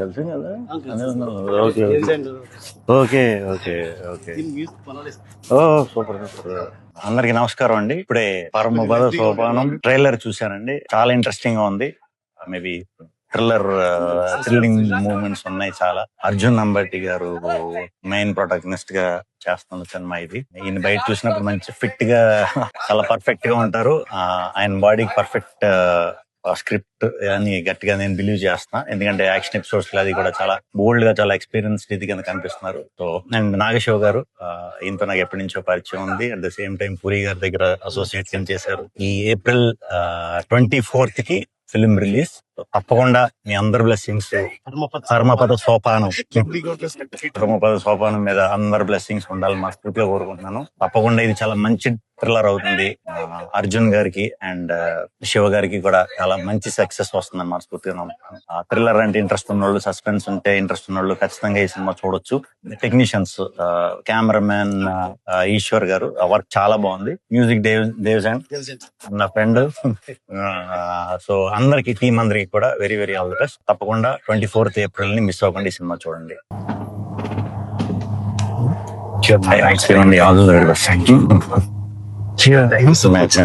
కలిసి కదా. Okay okay okay okay. ఓ సూపర్ సూపర్. అందరికి నమస్కారం అండి. ఇప్పుడే పరమపద సోపానం ట్రైలర్ చూశానండి. చాలా ఇంట్రెస్టింగ్ గా ఉంది. మేబీ థ్రిల్లింగ్ మూమెంట్స్ ఉన్నాయి చాలా. అర్జున్ అంబటి గారు మెయిన్ ప్రొటాగనిస్ట్ గా చేస్తున్న సినిమా ఇది. ఈయన బయట చూసినప్పుడు మంచి ఫిట్ గా చాలా పర్ఫెక్ట్ గా ఉంటారు. ఆయన బాడీకి పర్ఫెక్ట్ స్క్రిప్ట్ అని గట్టిగా నేను బిలీవ్ చేస్తున్నా. ఎందుకంటే యాక్షన్ ఎపిసోడ్స్ అది కూడా చాలా బోల్డ్ గా చాలా ఎక్స్పీరియన్స్ ఇది కింద కనిపిస్తున్నారు. సో అండ్ నాగశివ గారు ఈయనతో నాకు ఎప్పటి నుంచో పరిచయం ఉంది. At the same time puri గారి దగ్గర అసోసియేట్ కింద చేశారు. ఈ April 24th కి ఫిలిం రిలీజ్. తప్పకుండా మీ అందరి బ్లెస్సింగ్స్ పరమపద సోపానం పరమపద సోపానం మీద అందరి బ్లెస్సింగ్స్ ఉండాలని మనస్ఫూర్తిగా కోరుకుంటున్నాను. తప్పకుండా ఇది చాలా మంచి థ్రిల్లర్ అవుతుంది. అర్జున్ గారికి అండ్ శివ గారికి కూడా చాలా మంచి సక్సెస్ వస్తుందని మనస్ఫూర్తిగా నమ్ముతాను. థ్రిల్లర్ అంటే ఇంట్రెస్ట్ ఉన్నోళ్ళు, సస్పెన్స్ ఉంటే ఇంట్రెస్ట్ ఉన్నోళ్ళు ఖచ్చితంగా ఈ సినిమా చూడొచ్చు. టెక్నీషియన్స్ కెమెరామెన్ ఈశ్వర్ గారు వర్క్ చాలా బాగుంది. మ్యూజిక్ దేవ్జన్ నా ఫ్రెండ్. సో అందరికి టీం అందరికి కూడా very very all the best. తప్పకుండా 24th April ని మిస్ అవ్వకుండా ఈ సినిమా చూడండి. All the very best. Cheers. Thanks so much.